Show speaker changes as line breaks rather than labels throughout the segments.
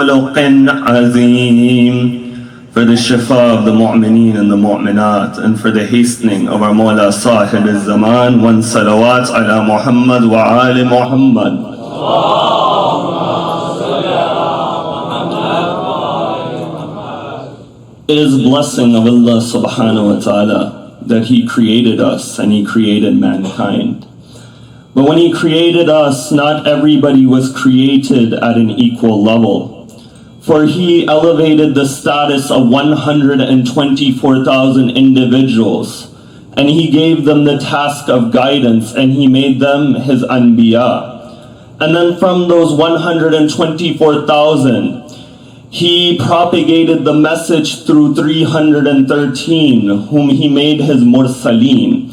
خلق عظيم. For the shifa of the mu'mineen and the mu'minat, and for the hastening of our Mawla Sahib al-Zaman, one salawat ala Muhammad wa ali Muhammad. It is a blessing of Allah subhanahu wa ta'ala that He created us and He created mankind. But when He created us, not everybody was created at an equal level. For He elevated the status of 124,000 individuals, and He gave them the task of guidance, and He made them His anbiya. And then from those 124,000, He propagated the message through 313, whom He made His mursaleen.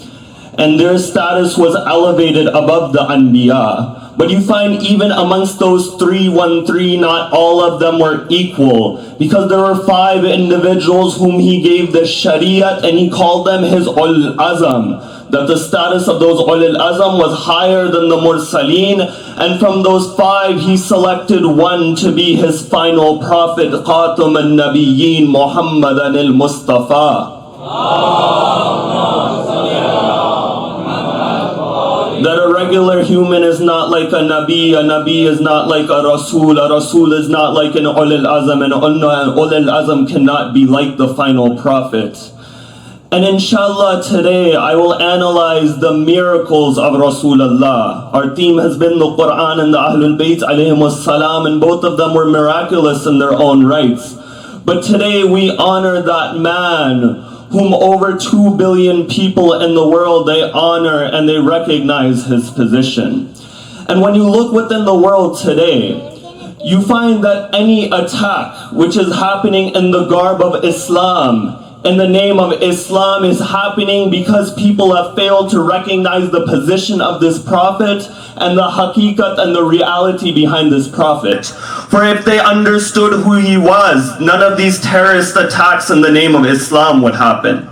And their status was elevated above the anbiya. But you find even amongst those 313, not all of them were equal, because there were 5 individuals whom He gave the shariat, and He called them His ul azam, that the status of those ul azam was higher than the mursaleen. And from those 5, He selected one to be His final prophet, Khatam al-Nabiyyin, Mohammed al-Mustafa. That a regular human is not like a Nabi is not like a Rasul is not like an Ulul Azam, and Ulul Azam cannot be like the final prophet. And inshallah today I will analyze the miracles of Rasulullah. Our theme has been the Quran and the Ahlul Bayt alayhimus salam, and both of them were miraculous in their own rights. But today we honor that man whom over 2 billion people in the world, they honor and they recognize his position. And when you look within the world today, you find that any attack which is happening in the garb of Islam, in the name of Islam, is happening because people have failed to recognize the position of this prophet and the haqiqat and the reality behind this prophet. For if they understood who he was, none of these terrorist attacks in the name of Islam would happen.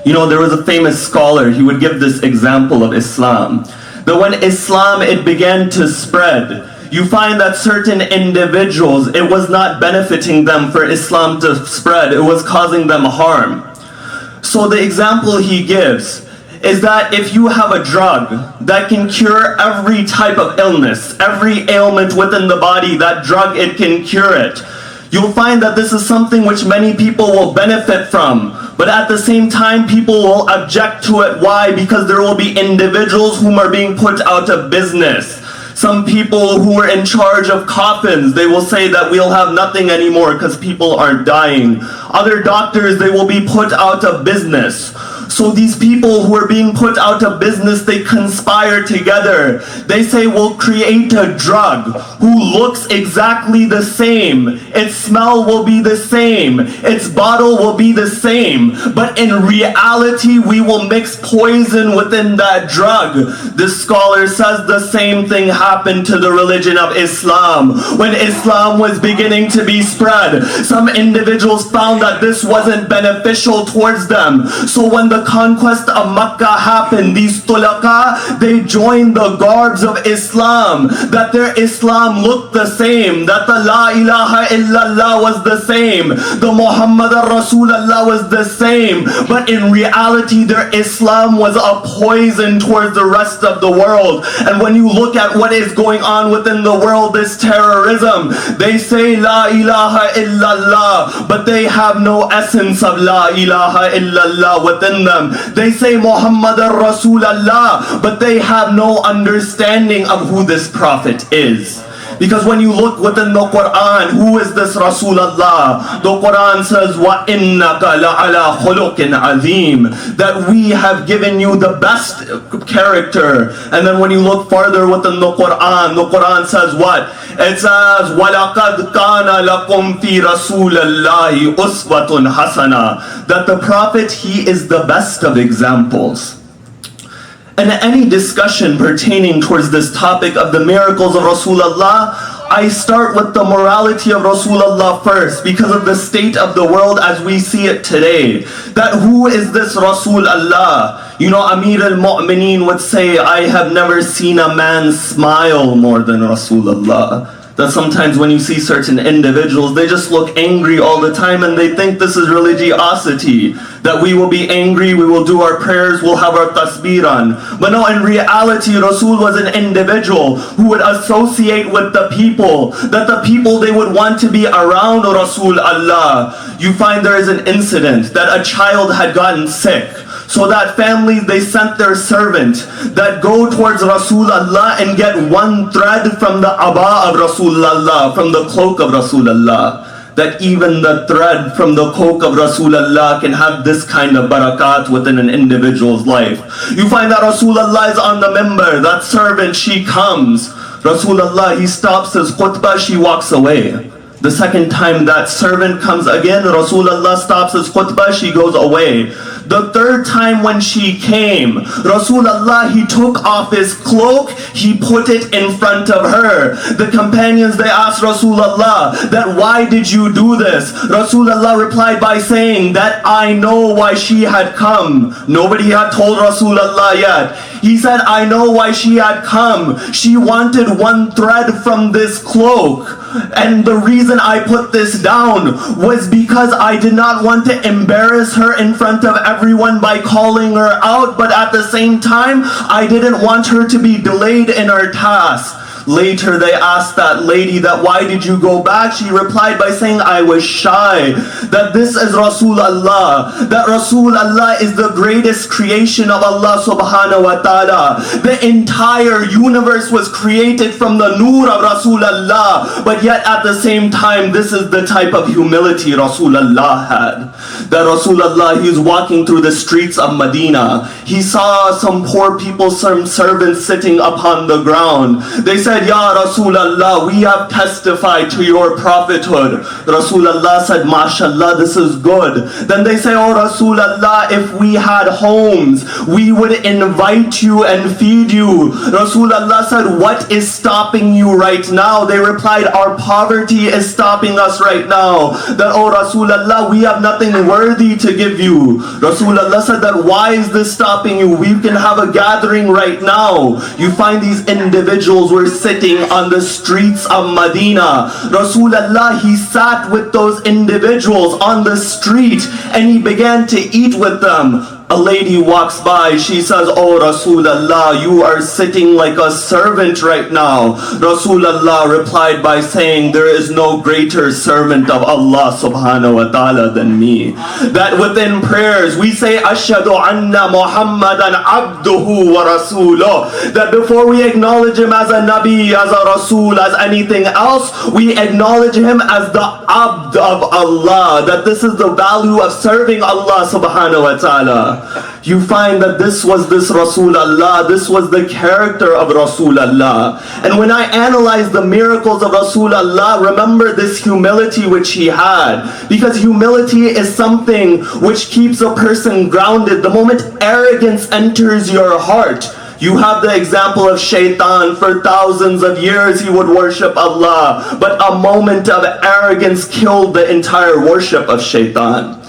You know, there was a famous scholar, he would give this example of Islam, that when Islam, it began to spread, you find that certain individuals, it was not benefiting them for Islam to spread, it was causing them harm. So the example he gives is that if you have a drug that can cure every type of illness, every ailment within the body, that drug, it can cure it. You'll find that this is something which many people will benefit from, but at the same time people will object to it. Why? Because there will be individuals whom are being put out of business. Some people who are in charge of coffins, they will say that we'll have nothing anymore because people aren't dying. Other doctors, they will be put out of business. So these people who are being put out of business, they conspire together. They say, we'll create a drug who looks exactly the same. Its smell will be the same. Its bottle will be the same. But in reality, we will mix poison within that drug. This scholar says the same thing happened to the religion of Islam. When Islam was beginning to be spread, some individuals found that this wasn't beneficial towards them. So when the conquest of Makkah happened, these tulaka, they joined the garbs of Islam, that their Islam looked the same, that the La ilaha illallah was the same, the Muhammad Rasulullah was the same, but in reality their Islam was a poison towards the rest of the world. And when you look at what is going on within the world, this terrorism, they say La ilaha illallah, but they have no essence of La ilaha illallah within them. They say Muhammad Rasulullah, but they have no understanding of who this prophet is. Because when you look within the Quran, who is this Rasulullah? The Quran says, وَإِنَّكَ لَعَلَى خُلُقٍ عَظِيمٍ, that we have given you the best character. And then when you look farther within the Quran says what? It says, وَلَقَدْ كَانَ لَكُمْ فِي رَسُولِ اللَّهِ أُسْوَةٌ حَسَنَةٌ, that the prophet, he is the best of examples. And any discussion pertaining towards this topic of the miracles of Rasulullah, I start with the morality of Rasulullah first, because of the state of the world as we see it today. That who is this Rasulullah? You know, Amir al-Mu'mineen would say, I have never seen a man smile more than Rasulullah. That sometimes when you see certain individuals, they just look angry all the time and they think this is religiosity. That we will be angry, we will do our prayers, we'll have our tasbih on. But no, in reality, Rasul was an individual who would associate with the people. That the people, they would want to be around Rasul Allah. You find there is an incident that a child had gotten sick. So that family, they sent their servant that go towards Rasulullah and get one thread from the aba of Rasulullah, from the cloak of Rasulullah. That even the thread from the cloak of Rasulullah can have this kind of barakat within an individual's life. You find that Rasulullah is on the minbar, that servant, she comes. Rasulullah, he stops his khutbah, she walks away. The second time that servant comes again, Rasulullah stops his khutbah, she goes away. The third time when she came, Rasulullah, he took off his cloak, he put it in front of her. The companions, they asked Rasulullah that why did you do this? Rasulullah replied by saying that I know why she had come. Nobody had told Rasulullah yet. He said, I know why she had come. She wanted one thread from this cloak. And the reason I put this down was because I did not want to embarrass her in front of everyone by calling her out, but at the same time, I didn't want her to be delayed in her task. Later they asked that lady that why did you go back? She replied by saying I was shy. That this is Rasulullah. That Rasulullah is the greatest creation of Allah subhanahu wa ta'ala. The entire universe was created from the nur of Rasulullah. But yet at the same time, this is the type of humility Rasulullah had. That Rasulullah, he was walking through the streets of Medina. He saw some poor people, some servants sitting upon the ground. They said, Ya Rasulullah, we have testified to your prophethood. Rasulullah said, MashaAllah, this is good. Then they say, Oh Rasulullah, if we had homes, we would invite you and feed you. Rasulullah said, what is stopping you right now? They replied, our poverty is stopping us right now. That, Oh Rasulullah, we have nothing worthy to give you. Rasulullah said that, why is this stopping you? We can have a gathering right now. You find these individuals were sitting on the streets of Medina. Rasulullah, he sat with those individuals on the street and he began to eat with them. A lady walks by, she says, Oh Rasulullah, you are sitting like a servant right now. Rasulullah replied by saying, there is no greater servant of Allah subhanahu wa ta'ala than me. That within prayers we say, Ashhadu anna Muhammadan abduhu wa rasuluh. That before we acknowledge him as a Nabi, as a Rasul, as anything else, we acknowledge him as the Abd of Allah. That this is the value of serving Allah subhanahu wa ta'ala. You find that this was this Rasulullah, this was the character of Rasulullah. And when I analyze the miracles of Rasulullah, remember this humility which he had. Because humility is something which keeps a person grounded. The moment arrogance enters your heart, you have the example of Shaitan. For thousands of years he would worship Allah, but a moment of arrogance killed the entire worship of Shaitan.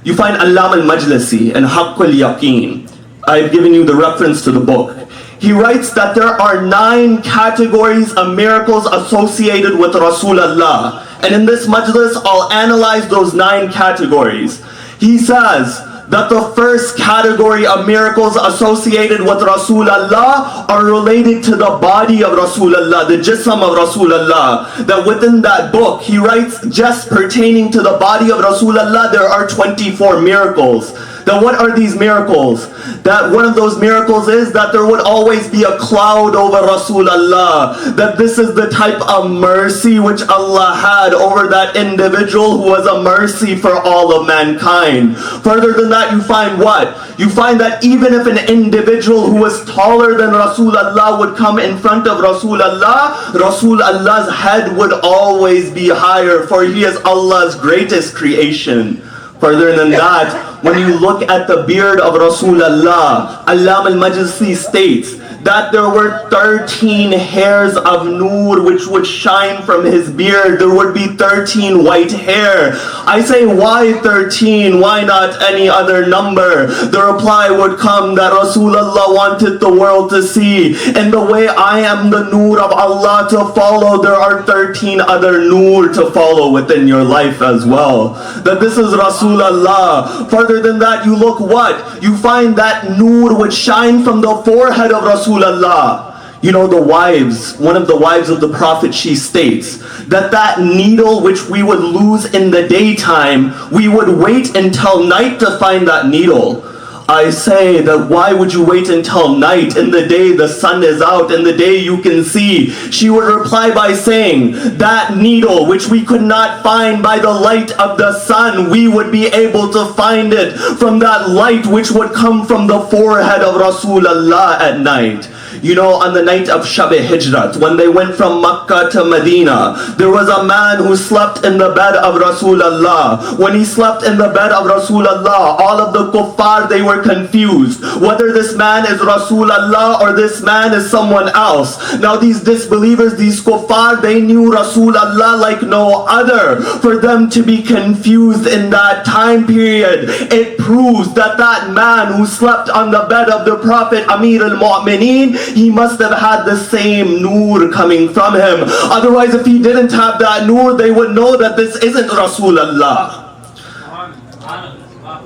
You find Allam al-Majlisi in Haqqul Yaqeen. I've given you the reference to the book. He writes that there are 9 categories of miracles associated with Rasulullah. And in this majlis, I'll analyze those 9 categories. He says that the first category of miracles associated with Rasulullah are related to the body of Rasulullah, the jism of Rasulullah. That within that book, he writes just pertaining to the body of Rasulullah, there are 24 miracles. That what are these miracles? That one of those miracles is that there would always be a cloud over Rasulullah. That this is the type of mercy which Allah had over that individual who was a mercy for all of mankind. Further than that, you find what? You find that even if an individual who was taller than Rasulullah would come in front of Rasulullah, Rasulullah's head would always be higher, for he is Allah's greatest creation. Further than that, when you look at the beard of Rasulullah, Allam al-Majlisi states that there were 13 hairs of Noor which would shine from his beard. There would be 13 white hair. I say, why 13? Why not any other number? The reply would come that Rasulullah wanted the world to see, in the way I am the Noor of Allah to follow, there are 13 other Noor to follow within your life as well. That this is Rasulullah. Further than that, you look what? You find that Noor would shine from the forehead of Rasulullah. You know, the wives, one of the wives of the Prophet, she states that needle which we would lose in the daytime, we would wait until night to find that needle. I say that why would you wait until night? In the day the sun is out, in the day you can see. She would reply by saying, that needle which we could not find by the light of the sun, we would be able to find it from that light which would come from the forehead of Rasulullah at night. You know, on the night of Shab-e-Hijrat, when they went from Makkah to Medina, there was a man who slept in the bed of Rasulullah. When he slept in the bed of Rasulullah, all of the kuffar, they were confused whether this man is Rasulullah or this man is someone else. Now these disbelievers, these kuffar, they knew Rasulullah like no other. For them to be confused in that time period, it proves that that man who slept on the bed of the Prophet, Amir al-Mu'mineen, he must have had the same Noor coming from him. Otherwise, if he didn't have that Noor, they would know that this isn't Rasulullah.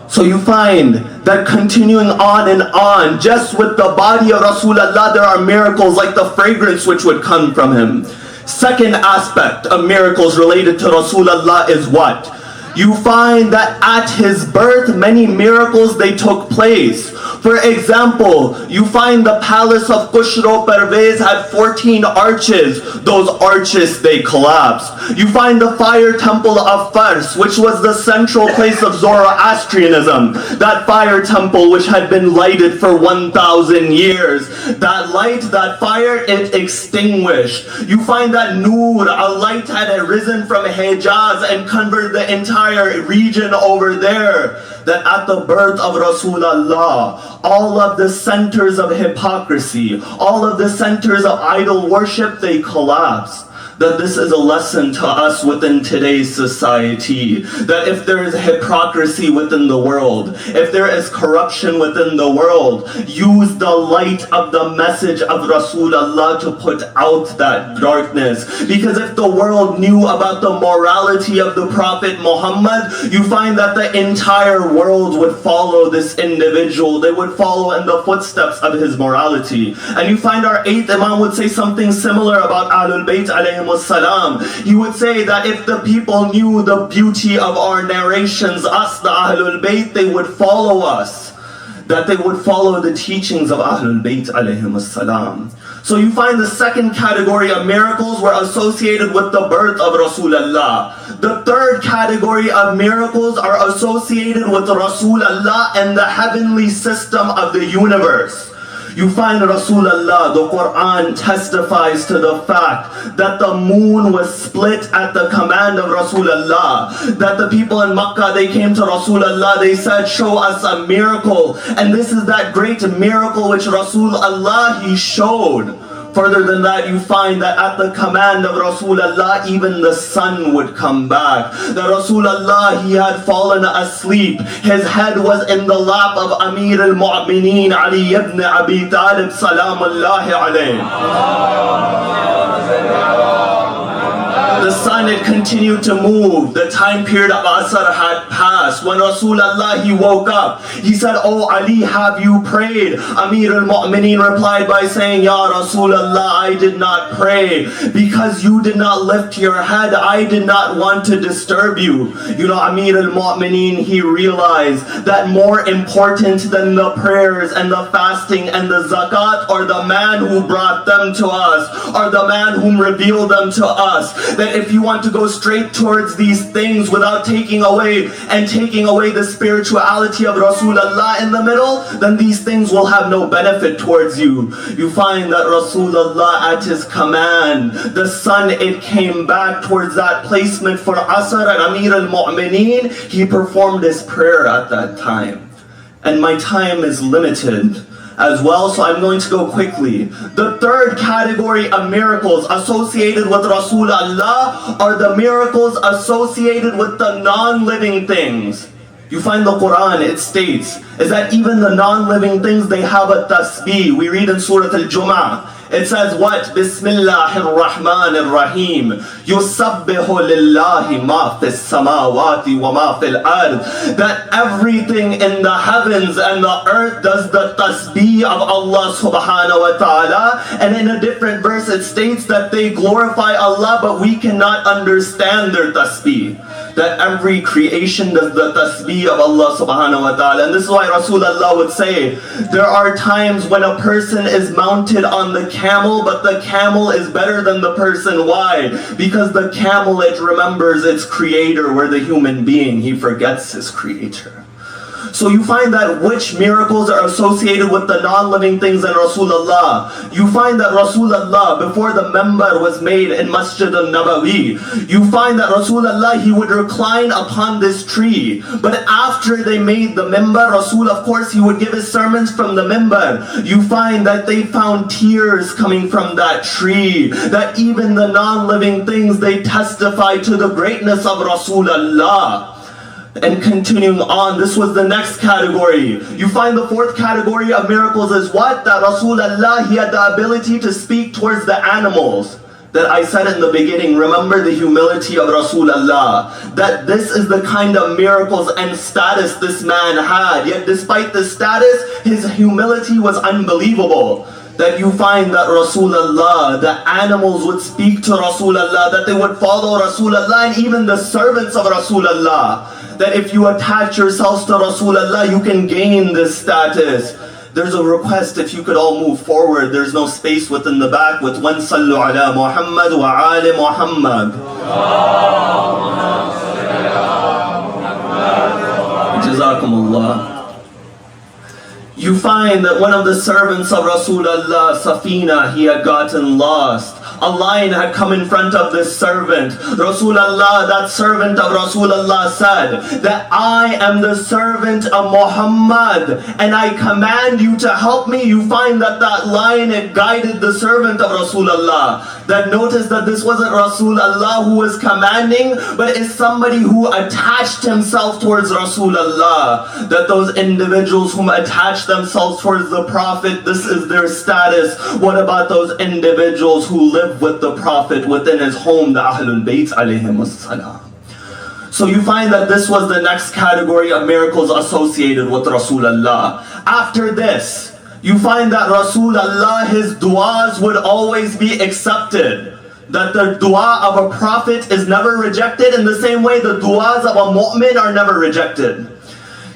So you find that continuing on and on, just with the body of Rasulullah, there are miracles like the fragrance which would come from him. Second aspect of miracles related to Rasulullah is what? You find that at his birth, many miracles, they took place. For example, you find the palace of Khusro Pervez had 14 arches. Those arches, they collapsed. You find the fire temple of Fars, which was the central place of Zoroastrianism. That fire temple which had been lighted for 1,000 years. That light, that fire, it extinguished. You find that Noor, a light had arisen from Hijaz and converted the entire region over there. That at the birth of Rasulullah, all of the centers of hypocrisy, all of the centers of idol worship, they collapsed. That this is a lesson to us within today's society. That if there is hypocrisy within the world, if there is corruption within the world, use the light of the message of Rasulullah to put out that darkness. Because if the world knew about the morality of the Prophet Mohammed, you find that the entire world would follow this individual. They would follow in the footsteps of his morality. And you find our 8th Imam would say something similar about Ahlul Bayt alayhim salam. He would say that if the people knew the beauty of our narrations, us, the Ahlul Bayt, they would follow us. That they would follow the teachings of Ahlul Bayt alayhim salam. So you find the second category of miracles were associated with the birth of Rasulullah. The third category of miracles are associated with Rasulullah and the heavenly system of the universe. You find Rasulullah, the Quran testifies to the fact that the moon was split at the command of Rasulullah. That the people in Makkah, they came to Rasulullah, they said, show us a miracle. And this is that great miracle which Rasulullah, he showed. Further than that, you find that at the command of Rasulullah, even the sun would come back. That Rasulullah, he had fallen asleep. His head was in the lap of Amir al-Mu'mineen, Ali ibn Abi Talib, salamullahi alayhi. The sun had continued to move. The time period of Asr had passed. When Rasulullah, he woke up, he said, oh Ali, have you prayed? Amir al-Mu'mineen replied by saying, Ya Rasulullah, I did not pray because you did not lift your head. I did not want to disturb you. You know, Amir al-Mu'mineen, he realized that more important than the prayers and the fasting and the zakat are the man who brought them to us, or the man whom revealed them to us. That if you want to go straight towards these things without taking away the spirituality of Rasulullah in the middle, then these things will have no benefit towards you. You find that Rasulullah, at his command, the sun, it came back towards that placement for Asr, and Amir al-Mu'mineen, he performed his prayer at that time. And my time is limited. as well, so I'm going to go quickly. The third category of miracles associated with Rasulullah are the miracles associated with the non-living things. You find the Quran, it states, is that even the non-living things, they have a tasbih. We read in Surah Al-Jum'ah. It says what? Bismillahir Rahmanir Rahim. Yusabbihu lillahi ma fis samawati wa ma fil ard. That everything in the heavens and the earth does the tasbih of Allah subhanahu wa ta'ala. And in a different verse it states that they glorify Allah, but we cannot understand their tasbih. That every creation does the tasbih of Allah subhanahu wa ta'ala. And this is why Rasulullah would say, there are times when a person is mounted on the camel, but the camel is better than the person. Why? Because the camel, it remembers its creator, where the human being, he forgets his creator. So you find that which miracles are associated with the non-living things in Rasulullah. You find that Rasulullah, before the member was made in Masjid al-Nabawi, you find that Rasulullah, he would recline upon this tree. But after they made the member, Rasul, of course, he would give his sermons from the member. You find that they found tears coming from that tree. That even the non-living things, they testify to the greatness of Rasulullah. And continuing on, this was the next category. You find the fourth category of miracles is what? That Rasulullah, he had the ability to speak towards the animals. That I said in the beginning, remember the humility of Rasulullah. That this is the kind of miracles and status this man had. Yet despite the status, his humility was unbelievable. That you find that Rasulullah, the animals would speak to Rasulullah, that they would follow Rasulullah, and even the servants of Rasulullah. That if you attach yourselves to Rasulullah, you can gain this status. There's a request, if you could all move forward. There's no space within the back with one sallu ala Muhammad wa ali Muhammad. Jazakumullah. You find that one of the servants of Rasulullah, Safina, he had gotten lost. A lion had come in front of this servant. Rasulullah, that servant of Rasulullah said that I am the servant of Muhammad and I command you to help me. You find that that lion had guided the servant of Rasulullah. That notice that this wasn't Rasulullah who was commanding, but it's somebody who attached himself towards Rasulullah. That those individuals whom attach themselves towards the Prophet, this is their status. What about those individuals who live with the Prophet within his home, the Ahlul Bayt alayhim as-salam? So you find that this was the next category of miracles associated with Rasulullah. After this, you find that Rasulullah, his du'as would always be accepted. That the dua of a prophet is never rejected, in the same way the du'as of a mu'min are never rejected.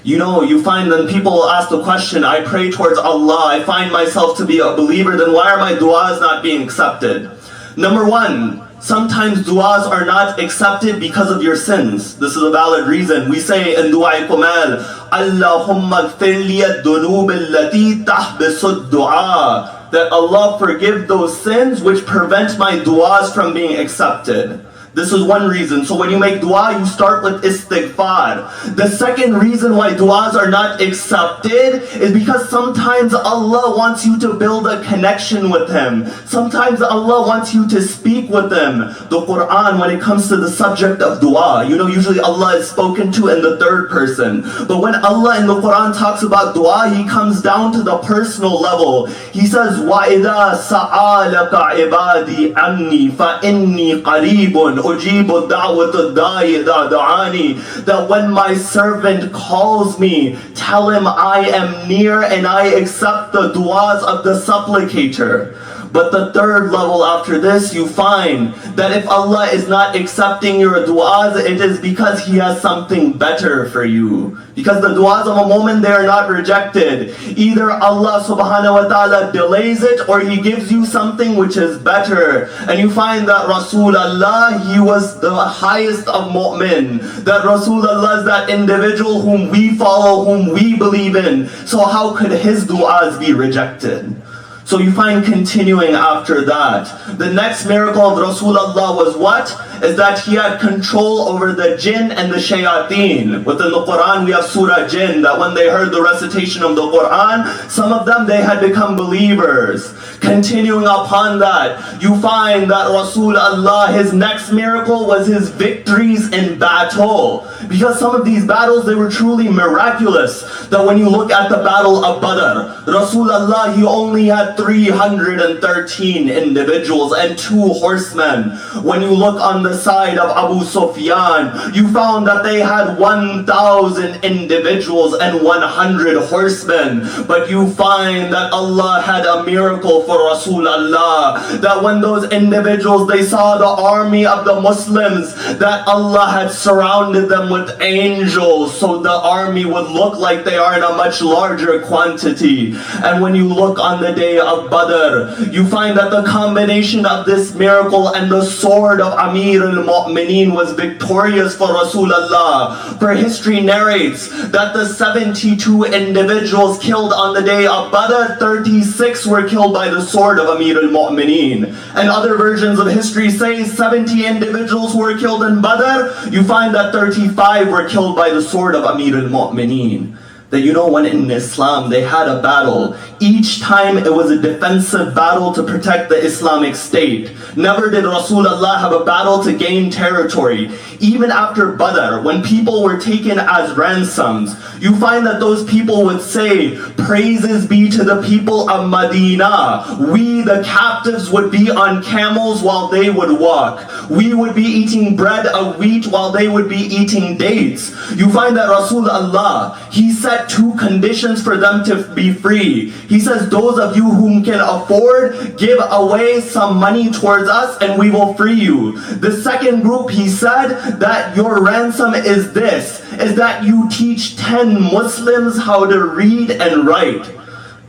You know, you find when people ask the question, I pray towards Allah, I find myself to be a believer, then why are my du'as not being accepted? Number one, sometimes du'as are not accepted because of your sins. This is a valid reason. We say in Du'a Kumal, Allahumma gfirli ad-dunub allati tahbisu ad-du'a. That Allah forgive those sins which prevent my du'as from being accepted. This is one reason. So when you make dua, you start with istighfar. The second reason why duas are not accepted is because sometimes Allah wants you to build a connection with Him. Sometimes Allah wants you to speak with Him. The Quran, when it comes to the subject of dua, you know, usually Allah is spoken to in the third person. But when Allah in the Quran talks about dua, He comes down to the personal level. He says, وَإِذَا سَأَلَكَ عِبَادِي عَنِّي فَإِنِّي قَرِيبٌ أُجِيبُ دَعْوَةَ الدَّاعِ إِذَا دَعَانِي. That when my servant calls me, tell him I am near and I accept the duas of the supplicator. But the third level after this, you find that if Allah is not accepting your du'as, it is because He has something better for you. Because the du'as of a moment, they are not rejected. Either Allah subhanahu wa ta'ala delays it, or He gives you something which is better. And you find that Rasulullah, he was the highest of mu'min. That Rasulullah is that individual whom we follow, whom we believe in. So how could his du'as be rejected? So you find continuing after that, the next miracle of Rasulullah was what? is that he had control over the jinn and the shayateen. Within the Quran we have Surah Jinn, that when they heard the recitation of the Quran, some of them they had become believers. Continuing upon that, you find that Rasulullah, his next miracle was his victories in battle. Because some of these battles, they were truly miraculous. That when you look at the battle of Badr, Rasulullah, he only had 313 individuals and 2 horsemen. When you look on the side of Abu Sufyan, you found that they had 1,000 individuals and 100 horsemen. But you find that Allah had a miracle for Rasulullah, that when those individuals, they saw the army of the Muslims, that Allah had surrounded them with angels, so the army would look like they are in a much larger quantity. And when you look on the day of Badr, you find that the combination of this miracle and the sword of Amir al-Mu'mineen was victorious for Rasulullah. For history narrates that the 72 individuals killed on the day of Badr, 36 were killed by the sword of Amir al-Mu'mineen. And other versions of history say 70 individuals who were killed in Badr, you find that 35 were killed by the sword of Amir al-Mu'mineen. That you know, when in Islam they had a battle, each time it was a defensive battle to protect the Islamic State. Never did Rasulullah have a battle to gain territory. Even after Badr, when people were taken as ransoms, you find that those people would say, praises be to the people of Medina. We, the captives, would be on camels while they would walk. We would be eating bread of wheat while they would be eating dates. You find that Rasulullah, he set 2 conditions for them to be free. He says, those of you whom can afford, give away some money towards us and we will free you. The second group, he said, that your ransom is this, is that you teach 10 Muslims how to read and write.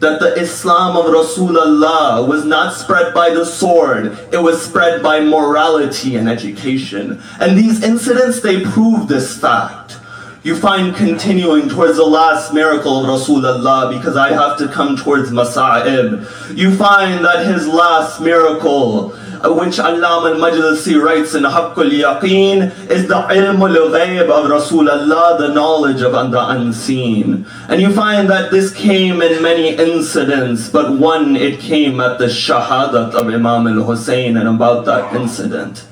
That the Islam of Rasulullah was not spread by the sword, it was spread by morality and education. And these incidents, they prove this fact. You find continuing towards the last miracle of Rasulullah, because I have to come towards Masa'ib. You find that his last miracle, which Allama al-Majlisi writes in Haqqul Yaqeen, is the ilmul ghayb of Rasulullah, the knowledge of the unseen. And you find that this came in many incidents, but one, it came at the shahadat of Imam al-Hussein. And about that incident,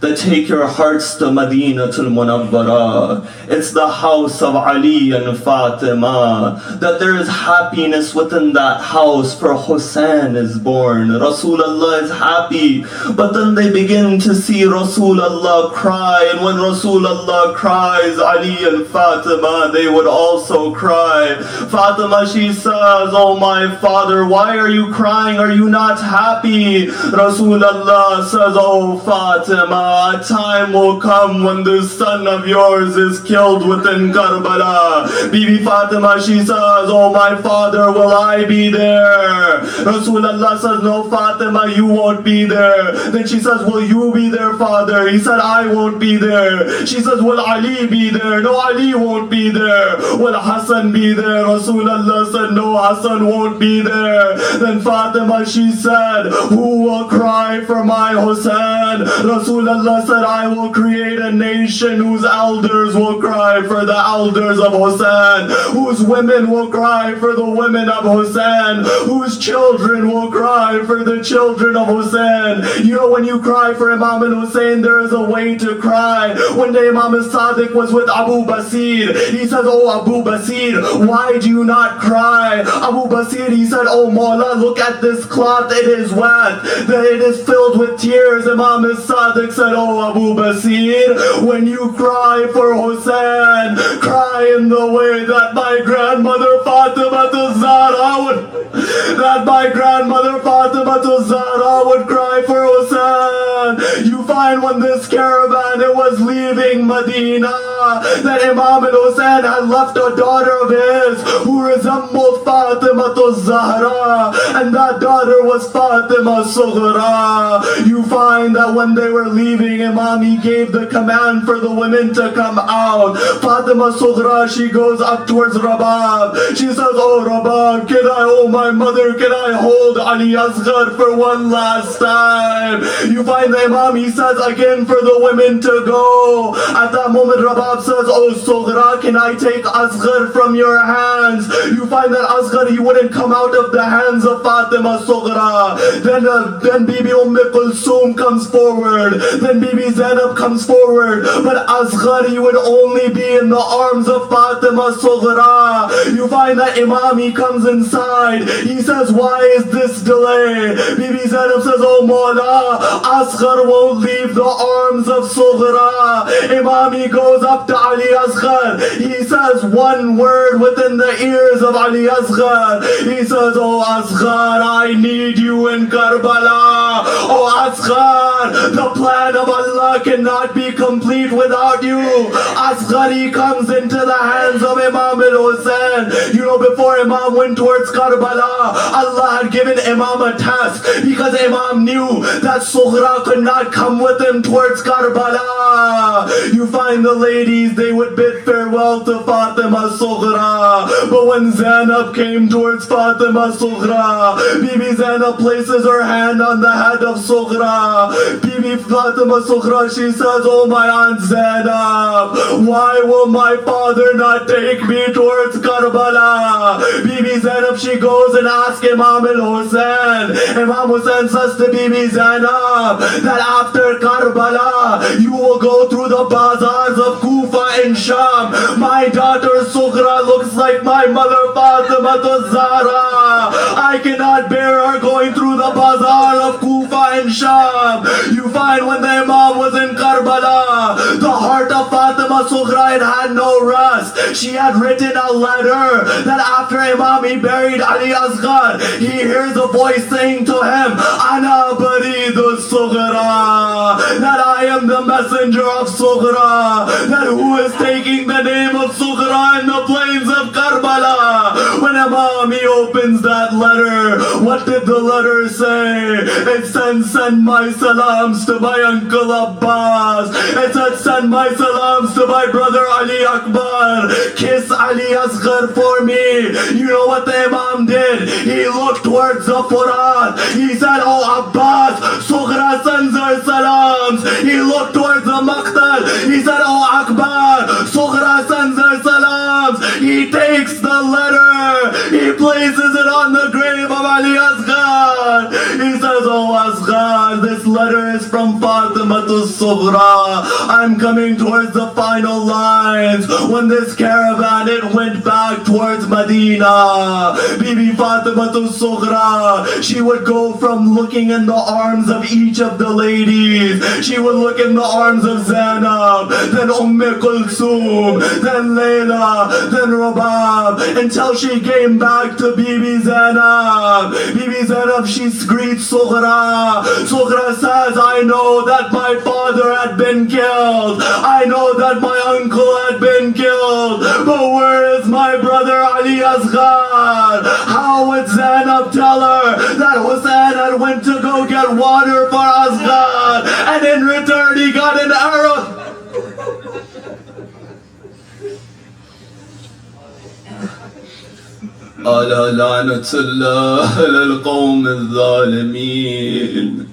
that take your hearts to Madinatul Munawwara. It's the house of Ali and Fatima. That there is happiness within that house, for Hussein is born. Rasulullah is happy. But then they begin to see Rasulullah cry. And when Rasulullah cries, Ali and Fatima, they would also cry. Fatima, she says, oh my father, why are you crying? Are you not happy? Rasulullah says, oh Fatima, a time will come when this son of yours is killed within Karbala. Bibi Fatima, she says, oh my father, will I be there? Rasulullah says, no Fatima, you won't be there. Then she says, will you be there, father? He said, I won't be there. She says, will Ali be there? No, Ali won't be there. Will Hassan be there? Rasulullah said, no, Hassan won't be there. Then Fatima, she said, who will cry for my Hussein? Rasulullah said, I will create a nation whose elders will cry for the elders of Hussein, whose women will cry for the women of Hussein, whose children will cry for the children of Hussein. You know, when you cry for Imam al-Hussein, there is a way to cry. One day Imam al-Sadiq was with Abu Basir. He says, oh Abu Basir, why do you not cry? Abu Basir, he said, oh Mawla, look at this cloth, it is wet, that it is filled with tears. Imam al-Sadiq said, oh Abu Basir, when you cry for Hussein, cry in the way that my grandmother Fatima Zahra would cry for Hussein. You find when this caravan, it was leaving entering Medina that Imam al-Hussein had left a daughter of his who resembled Fatima Zahra, and that daughter was Fatima Sughra. You find that when they were leaving, Imam, he gave the command for the women to come out. Fatima Sughra, she goes up towards Rabab. She says, oh Rabab, oh my mother, can I hold Ali Asghar for one last time? You find the Imam, he says again for the women to go. At that moment, Rabab says, oh Sughra, can I take Asghar from your hands? You find that Asghar, he wouldn't come out of the hands of Fatima Sughra. Then Bibi Kulsum comes forward. Then Bibi Zainab comes forward. But Asghar, he would only be in the arms of Fatima Sughra. You find that Imam, he comes inside. He says, why is this delay? Bibi Zainab says, oh Mawla, Asghar won't leave the arms of Sughra. Imam, he goes up to Ali Asghar. He says one word within the ears of Ali Asghar. He says, oh Asghar, I need you in Karbala. Oh Asghar, the plan of Allah cannot be complete without you. Asghar, he comes into the hands of Imam al-Hussein. You know, before Imam went towards Karbala, Allah had given Imam a task because Imam knew that Sughra could not come with him towards Karbala. You find the ladies, they would bid farewell to Fatima Sughra. But when Zainab came towards Fatima Sughra, Bibi Zainab places her hand on the head of Sughra. Bibi Fatima Sughra, she says, oh my Aunt Zainab, why will my father not take me towards Karbala? Bibi Zainab, she goes and asks Imam al-Hussein. Imam Hussein says to Bibi Zainab that after Karbala, you will go through the bazaars of Kufa and Sham. My daughter Sughra looks like my mother Fatima Zahra. I cannot bear her going through the bazaar of Kufa and Sham. You find when the Imam was in Karbala, the heart of Fatima Sughra had no rest. She had written a letter that after Imam he buried Ali Asghar, he hears a voice saying to him, Ana Baridu Sughra, that I am the messenger of Sughra, that who is taking the name of Sughra in the plains of Karbala. When Imam he opens that letter, what did the letter say? It said, send my salams to my uncle Abbas. It said, send my salams to my brother Ali Akbar. Kiss Ali Asghar for me. You know what the Imam did? He looked towards the Furat. He said, oh Abbas, Sughra sends her salams. He looked towards the Maqtal. He said, oh Akbar, Sughra sends her salams. He takes the letter. He places it on the grave of Ali Asghar. He says, oh Asghar, this letter is from Fatima Sughra. I'm coming towards the final lines. When this caravan, it went back towards Medina. Bibi Fatima Sughra, she would go from looking in the arms of each of the ladies. She would look in the arms of Zainab, then Kulsum, then Layla, then Rabab, until she came back to Bibi Zainab. Bibi Zainab, she greets Sughra. Sughra says, I know that my father had been killed. I know that my uncle had been killed. But where is my brother Ali Asghar? How would Zainab tell her that Hussein had went to go get water for Asghar, and in return he got an arrow? على لعنة الله على القوم الظالمين.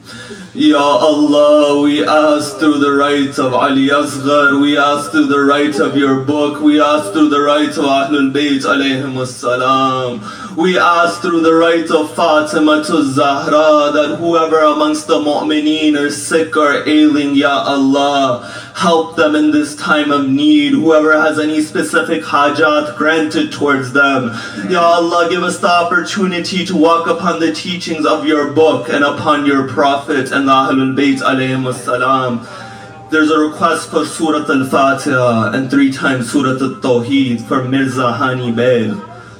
Ya Allah, we ask through the rights of Ali Asghar, we ask through the rights of your book, we ask through the rights of Ahlul Bayt alayhim as-salam, we ask through the rights of Fatima Zahra that whoever amongst the mu'mineen are sick or ailing, Ya Allah, help them in this time of need. Whoever has any specific hajat, granted towards them. Ya Allah, give us the opportunity to walk upon the teachings of your book and upon your Prophet and the Ahlul Bayt alayhim as-salam. There's a request for Surah Al-Fatiha and 3 times Surah Al-Tawheed for Mirza Hani Beg,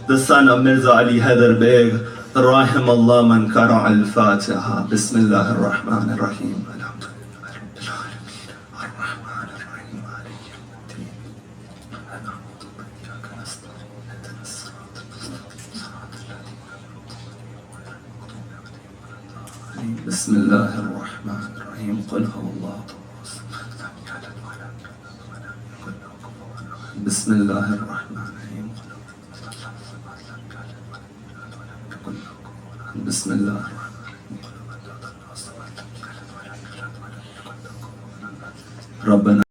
the son of Mirza Ali Haider Beg. Rahim Allah man kara al-Fatiha. Bismillah ar-Rahman ar-Rahim.
بسم الله الرحمن الرحيم قل هو الله بسم الله الرحمن الرحيم بسم الله ربنا